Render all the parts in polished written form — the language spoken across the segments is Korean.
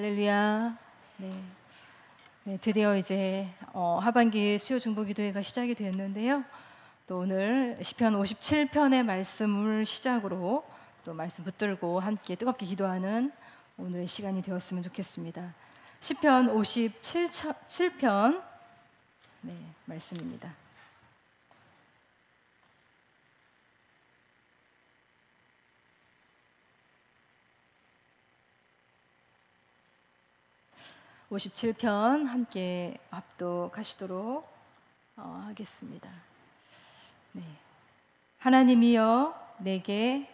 할렐루야. 네, 드디어 이제 하반기 수요 중보 기도회가 시작이 됐는데요. 또 오늘 시편 57편의 말씀을 시작으로 또 말씀 붙들고 함께 뜨겁게 기도하는 오늘의 시간이 되었으면 좋겠습니다. 시편 57편 말씀입니다. (57편) 함께 합독하시도록 하겠습니다. 하나님이여 내게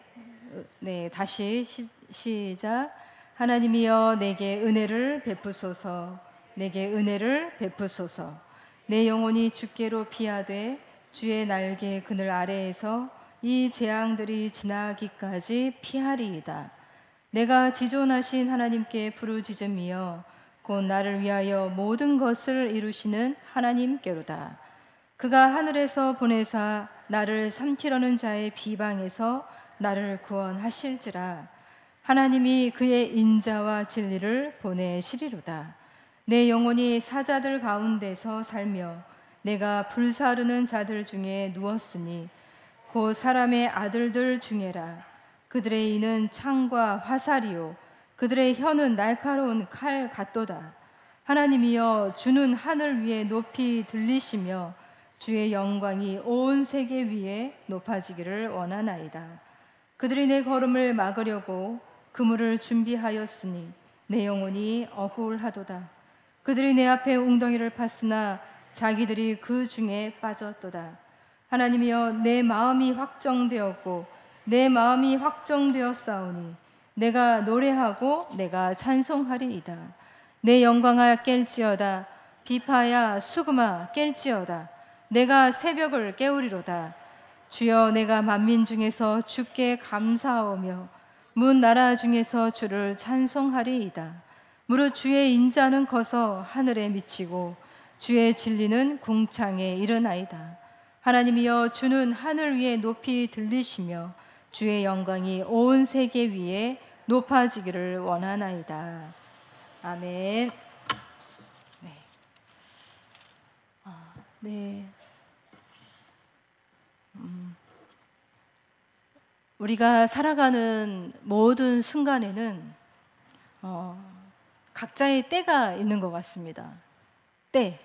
다시 시작. 하나님이여 내게 은혜를 베푸소서. 내게 은혜를 베푸소서. 내 영혼이 주께로 피하되 주의 날개 그늘 아래에서 이 재앙들이 지나기까지 피하리이다. 내가 지존하신 하나님께 부르짖음이여 곧 나를 위하여 모든 것을 이루시는 하나님께로다. 그가 하늘에서 보내사 나를 삼키려는 자의 비방에서 나를 구원하실지라. 하나님이 그의 인자와 진리를 보내시리로다. 내 영혼이 사자들 가운데서 살며 내가 불사르는 자들 중에 누웠으니 곧 사람의 아들들 중에라. 그들의 이는 창과 화살이요 그들의 혀는 날카로운 칼 같도다. 하나님이여 주는 하늘 위에 높이 들리시며 주의 영광이 온 세계 위에 높아지기를 원하나이다. 그들이 내 걸음을 막으려고 그물을 준비하였으니 내 영혼이 억울하도다. 그들이 내 앞에 웅덩이를 팠으나 자기들이 그 중에 빠졌도다. 하나님이여 내 마음이 확정되었고 내 마음이 확정되었사오니 내가 노래하고 내가 찬송하리이다. 내 영광아 깰지어다. 비파야 수금아 깰지어다. 내가 새벽을 깨우리로다. 주여 내가 만민 중에서 주께 감사하오며 문 나라 중에서 주를 찬송하리이다. 무릇 주의 인자는 커서 하늘에 미치고 주의 진리는 궁창에 이르나이다. 하나님이여 주는 하늘 위에 높이 들리시며 주의 영광이 온 세계 위에 높아지기를 원하나이다. 아멘. 우리가 살아가는 모든 순간에는 각자의 때가 있는 것 같습니다. 때.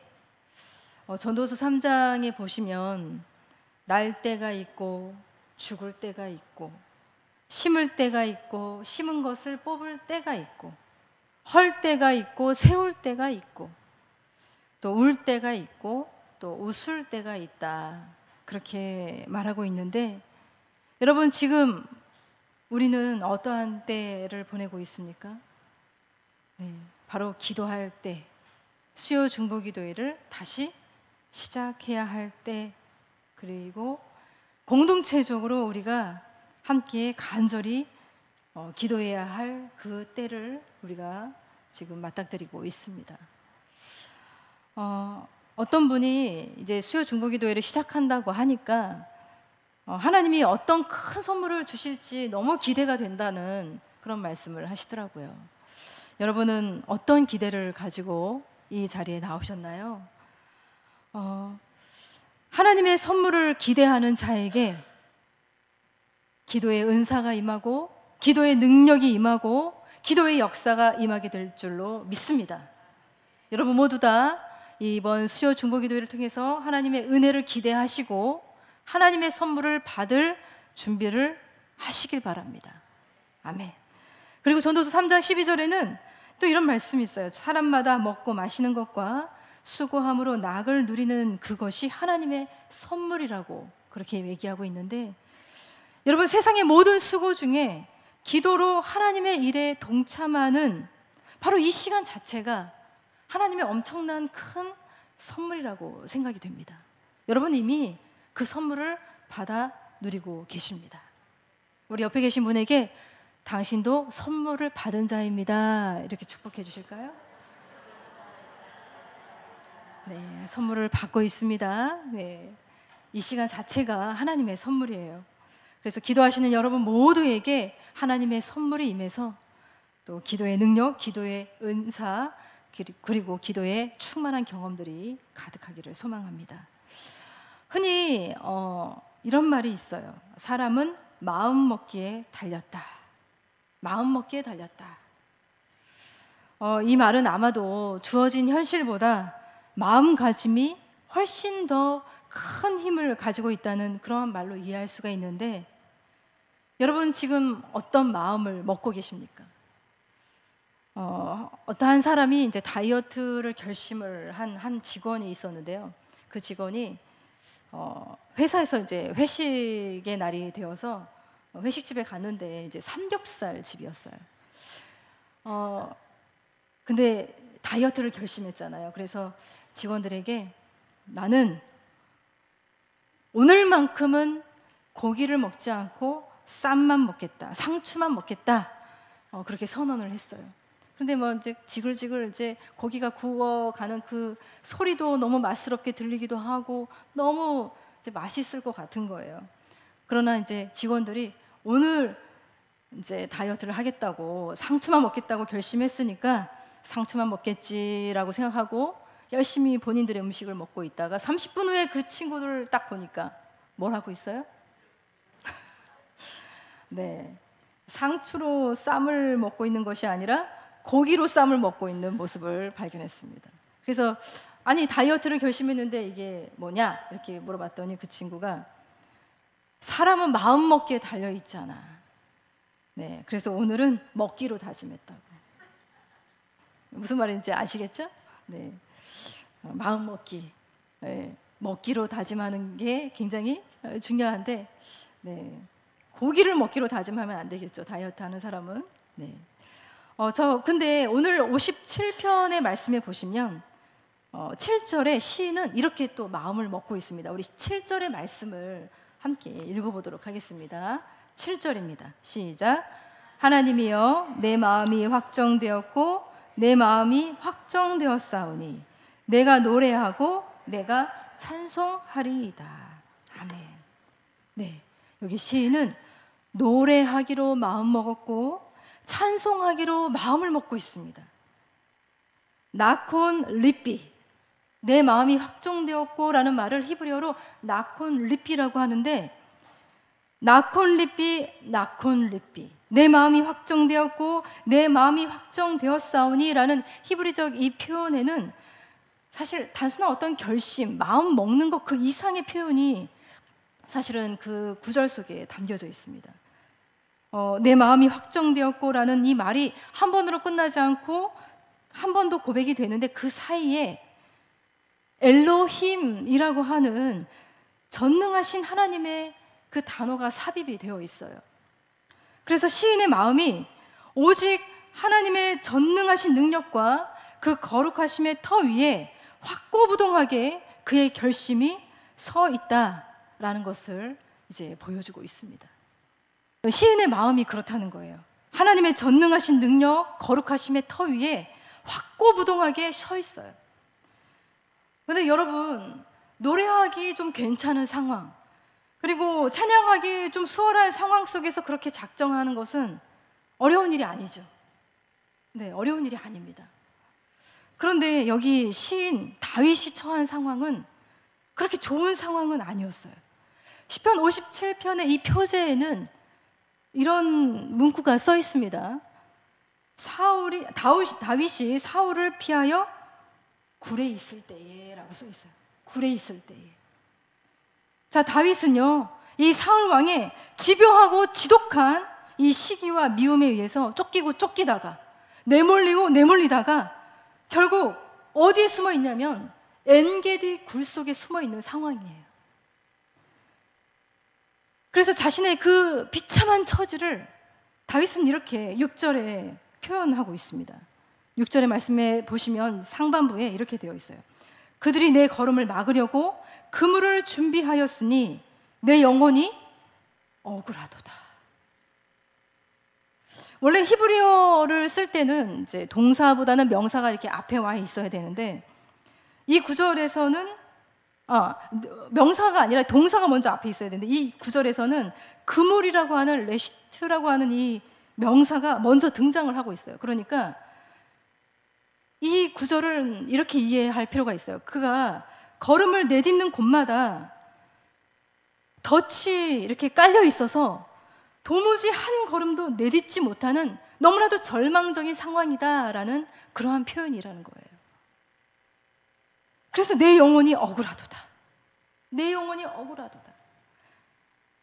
전도서 3장에 보시면 날 때가 있고 죽을 때가 있고 심을 때가 있고 심은 것을 뽑을 때가 있고 헐 때가 있고 세울 때가 있고 또 울 때가 있고 또 웃을 때가 있다. 그렇게 말하고 있는데 여러분 지금 우리는 어떠한 때를 보내고 있습니까? 바로 기도할 때, 수요 중보 기도회를 다시 시작해야 할 때, 그리고 공동체적으로 우리가 함께 간절히 기도해야 할 그 때를 우리가 지금 맞닥뜨리고 있습니다. 어떤 분이 이제 수요 중보 기도회를 시작한다고 하니까 하나님이 어떤 큰 선물을 주실지 너무 기대가 된다는 그런 말씀을 하시더라고요. 여러분은 어떤 기대를 가지고 이 자리에 나오셨나요? 하나님의 선물을 기대하는 자에게 기도의 은사가 임하고 기도의 능력이 임하고 기도의 역사가 임하게 될 줄로 믿습니다. 여러분 모두 다 이번 수요 중보 기도회를 통해서 하나님의 은혜를 기대하시고 하나님의 선물을 받을 준비를 하시길 바랍니다. 아멘. 그리고 전도서 3장 12절에는 또 이런 말씀이 있어요. 사람마다 먹고 마시는 것과 수고함으로 낙을 누리는 그것이 하나님의 선물이라고 그렇게 얘기하고 있는데 여러분 세상의 모든 수고 중에 기도로 하나님의 일에 동참하는 바로 이 시간 자체가 하나님의 엄청난 큰 선물이라고 생각이 됩니다. 여러분 이미 그 선물을 받아 누리고 계십니다. 우리 옆에 계신 분에게 당신도 선물을 받은 자입니다. 이렇게 축복해 주실까요? 선물을 받고 있습니다. 이 시간 자체가 하나님의 선물이에요. 그래서 기도하시는 여러분 모두에게 하나님의 선물이 임해서 또 기도의 능력, 기도의 은사, 그리고 기도의 충만한 경험들이 가득하기를 소망합니다. 흔히 이런 말이 있어요. 사람은 마음 먹기에 달렸다. 마음 먹기에 달렸다. 이 말은 아마도 주어진 현실보다 마음가짐이 훨씬 더 큰 힘을 가지고 있다는 그러한 말로 이해할 수가 있는데, 여러분 지금 어떤 마음을 먹고 계십니까? 어떠한 사람이 이제 다이어트를 결심을 한 직원이 있었는데요. 그 직원이 회사에서 이제 회식의 날이 되어서 회식집에 갔는데 이제 삼겹살 집이었어요. 근데 다이어트를 결심했잖아요. 그래서 직원들에게 나는 오늘만큼은 고기를 먹지 않고 쌈만 먹겠다, 상추만 먹겠다, 그렇게 선언을 했어요. 그런데 뭐 이제 지글지글 이제 고기가 구워가는 그 소리도 너무 맛스럽게 들리기도 하고 너무 이제 맛있을 것 같은 거예요. 그러나 이제 직원들이 오늘 이제 다이어트를 하겠다고 상추만 먹겠다고 결심했으니까 상추만 먹겠지라고 생각하고 열심히 본인들의 음식을 먹고 있다가 30분 후에 그 친구들을 딱 보니까 뭘 하고 있어요? 네, 상추로 쌈을 먹고 있는 것이 아니라 고기로 쌈을 먹고 있는 모습을 발견했습니다. 그래서 아니 다이어트를 결심했는데 이게 뭐냐 이렇게 물어봤더니 그 친구가 사람은 마음 먹기에 달려 있잖아. 네, 그래서 오늘은 먹기로 다짐했다고. 무슨 말인지 아시겠죠? 네, 마음 먹기, 네, 먹기로 다짐하는 게 굉장히 중요한데, 네, 고기를 먹기로 다짐하면 안 되겠죠. 다이어트 하는 사람은. 네. 근데 오늘 57편의 말씀에 보시면 7절에 시인은 이렇게 또 마음을 먹고 있습니다. 우리 7절의 말씀을 함께 읽어보도록 하겠습니다. 7절입니다. 시작. 하나님이여 내 마음이 확정되었고 내 마음이 확정되었사오니 내가 노래하고 내가 찬송하리이다. 아멘. 네, 여기 시인은 노래하기로 마음 먹었고 찬송하기로 마음을 먹고 있습니다. 나콘 리삐, 내 마음이 확정되었고 라는 말을 히브리어로 나콘 리삐라고 하는데, 나콘 리삐, 나콘 리삐, 내 마음이 확정되었고 내 마음이 확정되었사오니 라는 히브리적 이 표현에는 사실 단순한 어떤 결심, 마음 먹는 것 그 이상의 표현이 사실은 그 구절 속에 담겨져 있습니다. 내 마음이 확정되었고 라는 이 말이 한 번으로 끝나지 않고 한 번 더 고백이 되는데 그 사이에 엘로힘이라고 하는 전능하신 하나님의 그 단어가 삽입이 되어 있어요. 그래서 시인의 마음이 오직 하나님의 전능하신 능력과 그 거룩하심의 터 위에 확고부동하게 그의 결심이 서 있다라는 것을 이제 보여주고 있습니다. 시인의 마음이 그렇다는 거예요. 하나님의 전능하신 능력, 거룩하심의 터 위에 확고부동하게 서 있어요. 그런데 여러분, 노래하기 좀 괜찮은 상황, 그리고 찬양하기 좀 수월한 상황 속에서 그렇게 작정하는 것은 어려운 일이 아니죠. 네, 어려운 일이 아닙니다. 그런데 여기 시인 다윗이 처한 상황은 그렇게 좋은 상황은 아니었어요. 시편 57편의 이 표제에는 이런 문구가 써 있습니다. 다윗이 사울을 피하여 굴에 있을 때에 라고 써 있어요. 굴에 있을 때에. 자, 다윗은요 이 사울 왕의 집요하고 지독한 이 시기와 미움에 의해서 쫓기고 쫓기다가 내몰리고 내몰리다가 결국 어디에 숨어 있냐면 엔게디 굴 속에 숨어 있는 상황이에요. 그래서 자신의 그 비참한 처지를 다윗은 이렇게 6절에 표현하고 있습니다. 6절의 말씀에 보시면 상반부에 이렇게 되어 있어요. 그들이 내 걸음을 막으려고 그물을 준비하였으니 내 영혼이 억울하도다. 원래 히브리어를 쓸 때는 이제 동사보다는 명사가 이렇게 앞에 와 있어야 되는데 이 구절에서는 명사가 아니라 동사가 먼저 앞에 있어야 되는데 이 구절에서는 그물이라고 하는 레시트라고 하는 이 명사가 먼저 등장을 하고 있어요. 그러니까 이 구절은 이렇게 이해할 필요가 있어요. 그가 걸음을 내딛는 곳마다 덫이 이렇게 깔려 있어서 도무지 한 걸음도 내딛지 못하는 너무나도 절망적인 상황이다라는 그러한 표현이라는 거예요. 그래서 내 영혼이 억울하도다. 내 영혼이 억울하도다.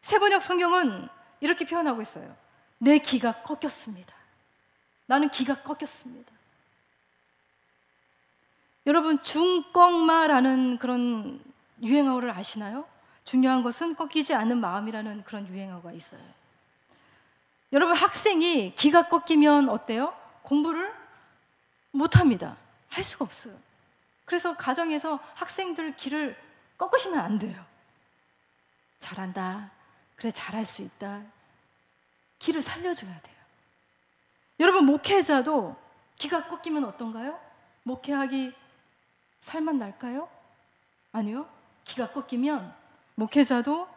세번역 성경은 이렇게 표현하고 있어요. 내 기가 꺾였습니다. 나는 기가 꺾였습니다. 여러분, 중꺾마라는 그런 유행어를 아시나요? 중요한 것은 꺾이지 않는 마음이라는 그런 유행어가 있어요. 여러분, 학생이 기가 꺾이면 어때요? 공부를 못합니다. 할 수가 없어요. 그래서 가정에서 학생들 기를 꺾으시면 안 돼요. 잘한다. 그래, 잘할 수 있다. 기를 살려줘야 돼요. 여러분, 목회자도 기가 꺾이면 어떤가요? 목회하기 살만 날까요? 아니요. 기가 꺾이면 목회자도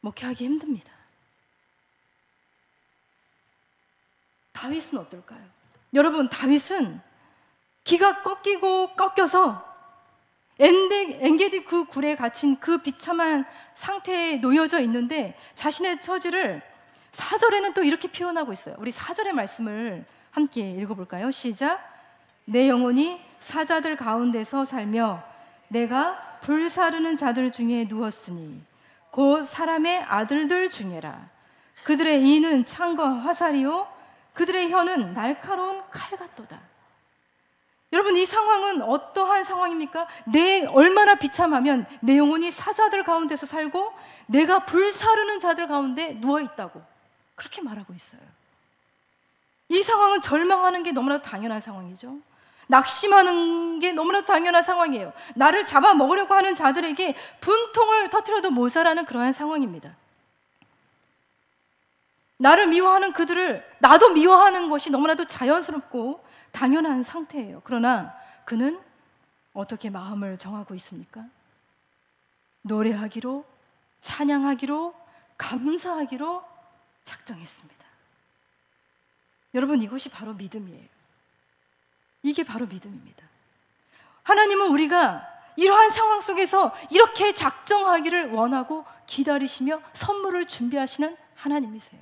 목회하기 힘듭니다. 다윗은 어떨까요? 여러분, 다윗은 기가 꺾여서 엔게디 그 굴에 갇힌 그 비참한 상태에 놓여져 있는데 자신의 처지를 4절에는 또 이렇게 표현하고 있어요. 우리 4절의 말씀을 함께 읽어볼까요? 시작. 내 영혼이 사자들 가운데서 살며 내가 불사르는 자들 중에 누웠으니 곧 사람의 아들들 중에라. 그들의 이는 창과 화살이요 그들의 혀는 날카로운 칼 같도다. 여러분, 이 상황은 어떠한 상황입니까? 얼마나 비참하면 내 영혼이 사자들 가운데서 살고 내가 불사르는 자들 가운데 누워있다고 그렇게 말하고 있어요. 이 상황은 절망하는 게 너무나도 당연한 상황이죠. 낙심하는 게 너무나도 당연한 상황이에요. 나를 잡아먹으려고 하는 자들에게 분통을 터뜨려도 모자라는 그러한 상황입니다. 나를 미워하는 그들을 나도 미워하는 것이 너무나도 자연스럽고 당연한 상태예요. 그러나 그는 어떻게 마음을 정하고 있습니까? 노래하기로, 찬양하기로, 감사하기로 작정했습니다. 여러분, 이것이 바로 믿음이에요. 이게 바로 믿음입니다. 하나님은 우리가 이러한 상황 속에서 이렇게 작정하기를 원하고 기다리시며 선물을 준비하시는 하나님이세요.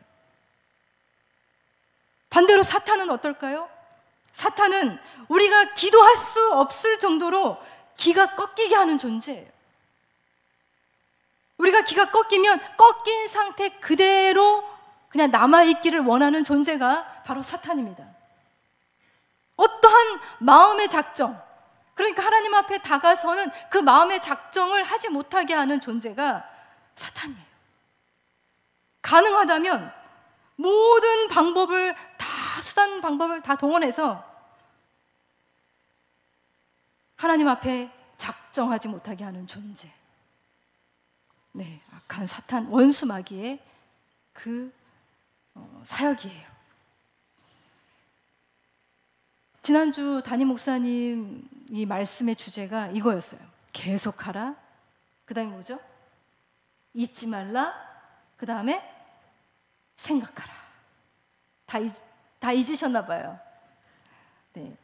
반대로 사탄은 어떨까요? 사탄은 우리가 기도할 수 없을 정도로 기가 꺾이게 하는 존재예요. 우리가 기가 꺾이면 꺾인 상태 그대로 그냥 남아있기를 원하는 존재가 바로 사탄입니다. 어떠한 마음의 작정, 그러니까 하나님 앞에 다가서는 그 마음의 작정을 하지 못하게 하는 존재가 사탄이에요. 가능하다면 모든 방법을 수단 방법을 다 동원해서 하나님 앞에 작정하지 못하게 하는 존재. 네, 악한 사탄, 원수 마귀의 그 사역이에요. 지난주 담임 목사님 이 말씀의 주제가 이거였어요. 계속하라. 그 다음에 뭐죠? 잊지 말라. 그 다음에 생각하라. 다 잊으셨나 봐요. 네.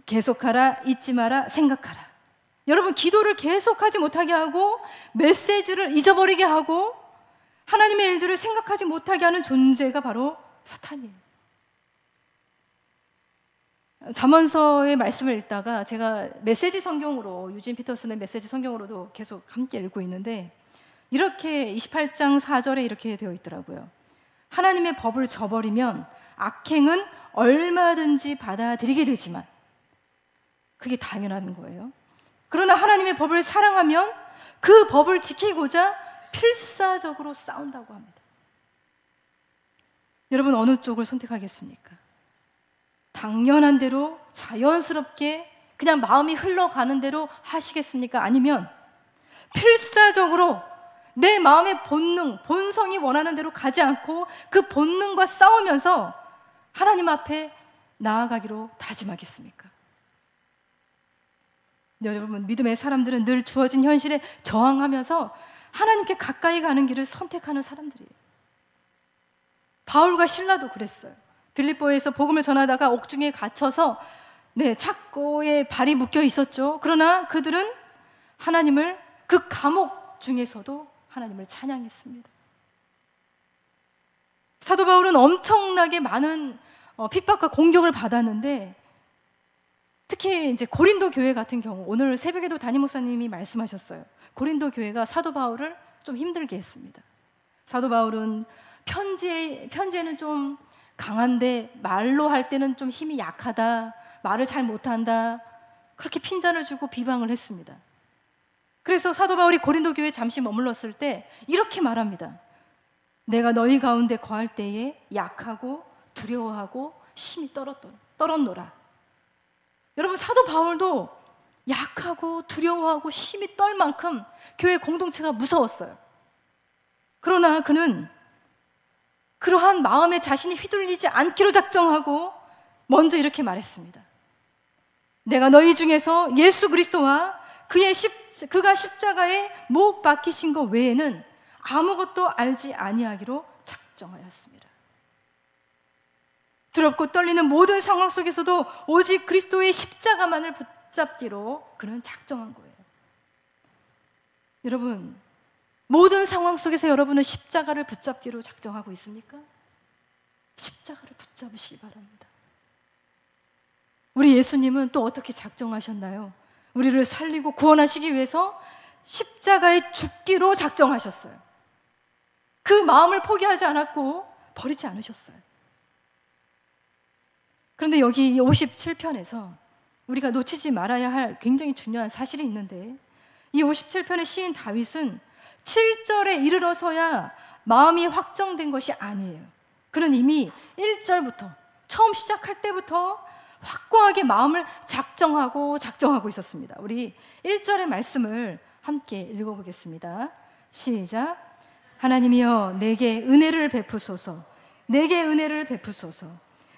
계속하라, 잊지 마라, 생각하라. 여러분, 기도를 계속하지 못하게 하고 메시지를 잊어버리게 하고 하나님의 일들을 생각하지 못하게 하는 존재가 바로 사탄이에요. 잠언서의 말씀을 읽다가 제가 메시지 성경으로, 유진 피터슨의 메시지 성경으로도 계속 함께 읽고 있는데 이렇게 28장 4절에 이렇게 되어 있더라고요. 하나님의 법을 저버리면 악행은 얼마든지 받아들이게 되지만, 그게 당연한 거예요. 그러나 하나님의 법을 사랑하면 그 법을 지키고자 필사적으로 싸운다고 합니다. 여러분, 어느 쪽을 선택하겠습니까? 당연한 대로 자연스럽게 그냥 마음이 흘러가는 대로 하시겠습니까? 아니면 필사적으로 내 마음의 본능, 본성이 원하는 대로 가지 않고 그 본능과 싸우면서 하나님 앞에 나아가기로 다짐하겠습니까? 네, 여러분, 믿음의 사람들은 늘 주어진 현실에 저항하면서 하나님께 가까이 가는 길을 선택하는 사람들이에요. 바울과 실라도 그랬어요. 빌립보에서 복음을 전하다가 옥중에 갇혀서 착고에 발이 묶여 있었죠. 그러나 그들은 하나님을, 그 감옥 중에서도 하나님을 찬양했습니다. 사도 바울은 엄청나게 많은 핍박과 공격을 받았는데, 특히 이제 고린도 교회 같은 경우, 오늘 새벽에도 담임 목사님이 말씀하셨어요. 고린도 교회가 사도 바울을 좀 힘들게 했습니다. 사도 바울은 편지에는 좀 강한데 말로 할 때는 좀 힘이 약하다, 말을 잘 못한다, 그렇게 핀잔을 주고 비방을 했습니다. 그래서 사도 바울이 고린도 교회에 잠시 머물렀을 때 이렇게 말합니다. 내가 너희 가운데 거할 때에 약하고 두려워하고 심히 떨었노라. 여러분, 사도 바울도 약하고 두려워하고 심히 떨 만큼 교회 공동체가 무서웠어요. 그러나 그는 그러한 마음에 자신이 휘둘리지 않기로 작정하고 먼저 이렇게 말했습니다. 내가 너희 중에서 예수 그리스도와 그가 십자가에 못 박히신 것 외에는 아무것도 알지 아니하기로 작정하였습니다. 두렵고 떨리는 모든 상황 속에서도 오직 그리스도의 십자가만을 붙잡기로 그는 작정한 거예요. 여러분, 모든 상황 속에서 여러분은 십자가를 붙잡기로 작정하고 있습니까? 십자가를 붙잡으시기 바랍니다. 우리 예수님은 또 어떻게 작정하셨나요? 우리를 살리고 구원하시기 위해서 십자가에 죽기로 작정하셨어요. 그 마음을 포기하지 않았고 버리지 않으셨어요. 그런데 여기 57편에서 우리가 놓치지 말아야 할 굉장히 중요한 사실이 있는데, 이 57편의 시인 다윗은 7절에 이르러서야 마음이 확정된 것이 아니에요. 그는 이미 1절부터, 처음 시작할 때부터 확고하게 마음을 작정하고 있었습니다. 우리 1절의 말씀을 함께 읽어보겠습니다. 시작. 하나님이여 내게 은혜를 베푸소서. 내게 은혜를 베푸소서.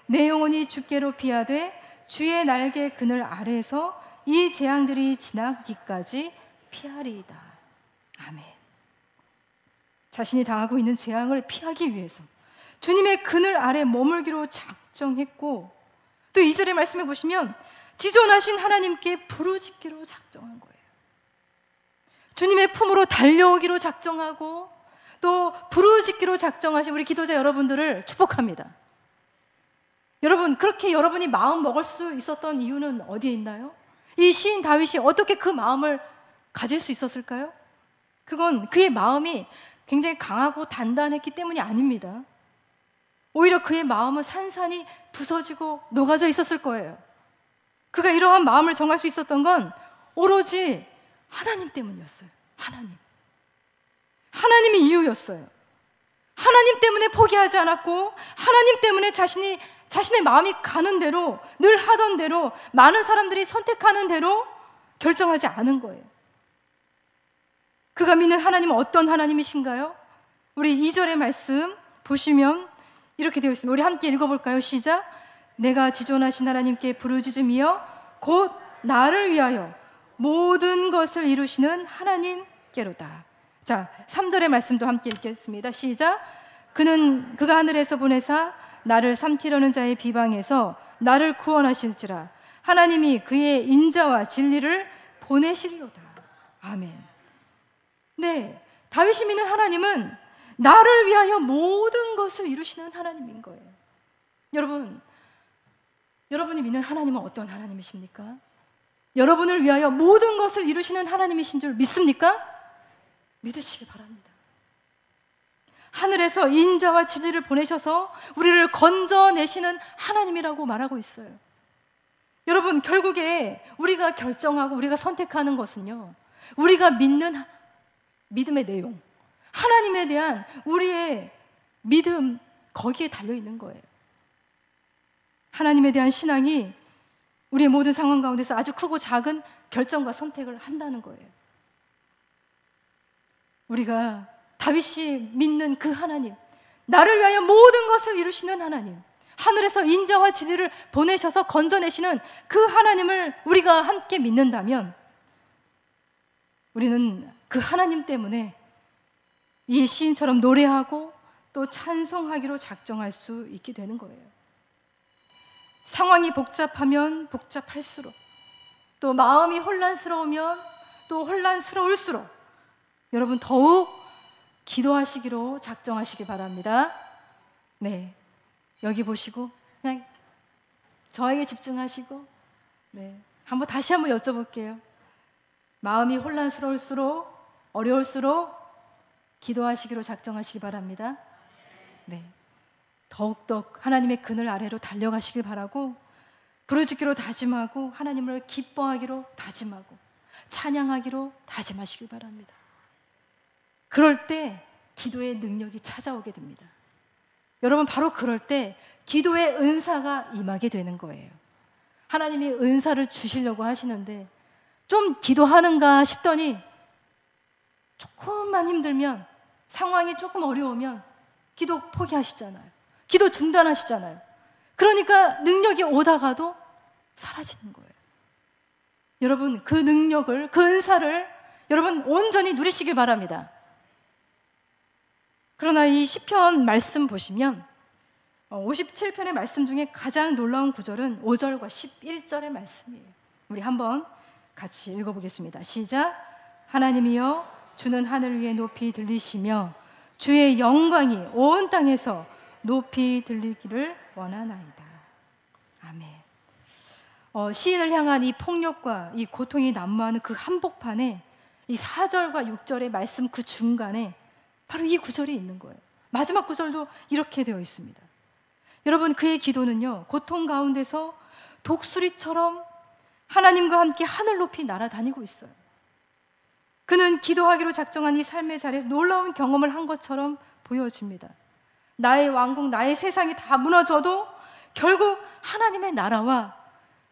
내 영혼이 주께로 피하되 주의 날개 그늘 아래에서 이 재앙들이 지나기까지 피하리이다. 아멘. 자신이 당하고 있는 재앙을 피하기 위해서 주님의 그늘 아래 머물기로 작정했고, 또 2절의 말씀에 보시면 지존하신 하나님께 부르짖기로 작정한 거예요. 주님의 품으로 달려오기로 작정하고 또 부르짖기로 작정하신 우리 기도자 여러분들을 축복합니다. 여러분, 그렇게 여러분이 마음 먹을 수 있었던 이유는 어디에 있나요? 이 시인 다윗이 어떻게 그 마음을 가질 수 있었을까요? 그건 그의 마음이 굉장히 강하고 단단했기 때문이 아닙니다. 오히려 그의 마음은 산산이 부서지고 녹아져 있었을 거예요. 그가 이러한 마음을 정할 수 있었던 건 오로지 하나님 때문이었어요. 하나님이 이유였어요. 하나님 때문에 포기하지 않았고, 하나님 때문에 자신의 마음이 가는 대로, 늘 하던 대로, 많은 사람들이 선택하는 대로 결정하지 않은 거예요. 그가 믿는 하나님은 어떤 하나님이신가요? 우리 2절의 말씀 보시면 이렇게 되어 있습니다. 우리 함께 읽어볼까요? 시작. 내가 지존하신 하나님께 부르짖으며 곧 나를 위하여 모든 것을 이루시는 하나님께로다. 자, 3절의 말씀도 함께 읽겠습니다. 시작. 그가 하늘에서 보내사 나를 삼키려는 자의 비방에서 나를 구원하실지라. 하나님이 그의 인자와 진리를 보내시리로다. 아멘. 네, 다윗이 믿는 하나님은 나를 위하여 모든 것을 이루시는 하나님인 거예요. 여러분이 믿는 하나님은 어떤 하나님이십니까? 여러분을 위하여 모든 것을 이루시는 하나님이신 줄 믿습니까? 믿으시기 바랍니다. 하늘에서 인자와 진리를 보내셔서 우리를 건져내시는 하나님이라고 말하고 있어요. 여러분, 결국에 우리가 결정하고 우리가 선택하는 것은요, 우리가 믿는 믿음의 내용, 하나님에 대한 우리의 믿음, 거기에 달려있는 거예요. 하나님에 대한 신앙이 우리의 모든 상황 가운데서 아주 크고 작은 결정과 선택을 한다는 거예요. 우리가 다윗이 믿는 그 하나님, 나를 위하여 모든 것을 이루시는 하나님, 하늘에서 인자와 진리를 보내셔서 건져내시는 그 하나님을 우리가 함께 믿는다면, 우리는 그 하나님 때문에 이 시인처럼 노래하고 또 찬송하기로 작정할 수 있게 되는 거예요. 상황이 복잡하면 복잡할수록, 또 마음이 혼란스러우면 또 혼란스러울수록 여러분 더욱 기도하시기로 작정하시기 바랍니다. 네, 여기 보시고 그냥 저에게 집중하시고, 네, 다시 한번 여쭤볼게요. 마음이 혼란스러울수록, 어려울수록 기도하시기로 작정하시기 바랍니다. 네, 더욱더 하나님의 그늘 아래로 달려가시길 바라고, 부르짖기로 다짐하고 하나님을 기뻐하기로 다짐하고 찬양하기로 다짐하시길 바랍니다. 그럴 때 기도의 능력이 찾아오게 됩니다. 여러분, 바로 그럴 때 기도의 은사가 임하게 되는 거예요. 하나님이 은사를 주시려고 하시는데 좀 기도하는가 싶더니 조금만 힘들면, 상황이 조금 어려우면 기도 포기하시잖아요. 기도 중단하시잖아요. 그러니까 능력이 오다가도 사라지는 거예요. 여러분, 그 능력을, 그 은사를 여러분 온전히 누리시길 바랍니다. 그러나 이 시편 말씀 보시면 57편의 말씀 중에 가장 놀라운 구절은 5절과 11절의 말씀이에요. 우리 한번 같이 읽어보겠습니다. 시작. 하나님이여, 주는 하늘 위에 높이 들리시며 주의 영광이 온 땅에서 높이 들리기를 원하나이다. 아멘. 시인을 향한 이 폭력과 이 고통이 난무하는 그 한복판에 이 4절과 6절의 말씀 그 중간에 바로 이 구절이 있는 거예요. 마지막 구절도 이렇게 되어 있습니다. 여러분, 그의 기도는요, 고통 가운데서 독수리처럼 하나님과 함께 하늘 높이 날아다니고 있어요. 그는 기도하기로 작정한 이 삶의 자리에서 놀라운 경험을 한 것처럼 보여집니다. 나의 왕국, 나의 세상이 다 무너져도 결국 하나님의 나라와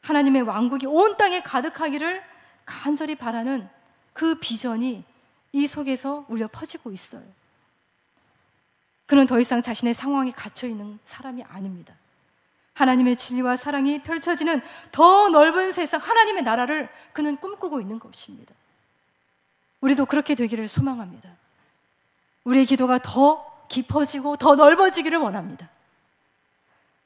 하나님의 왕국이 온 땅에 가득하기를 간절히 바라는 그 비전이 이 속에서 울려 퍼지고 있어요. 그는 더 이상 자신의 상황에 갇혀있는 사람이 아닙니다. 하나님의 진리와 사랑이 펼쳐지는 더 넓은 세상, 하나님의 나라를 그는 꿈꾸고 있는 것입니다. 우리도 그렇게 되기를 소망합니다. 우리의 기도가 더 깊어지고 더 넓어지기를 원합니다.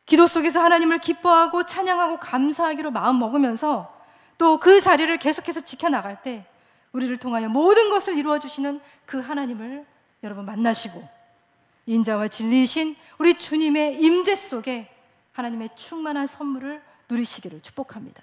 기도 속에서 하나님을 기뻐하고 찬양하고 감사하기로 마음 먹으면서 또 그 자리를 계속해서 지켜나갈 때 우리를 통하여 모든 것을 이루어 주시는 그 하나님을 여러분 만나시고, 인자와 진리이신 우리 주님의 임재 속에 하나님의 충만한 선물을 누리시기를 축복합니다.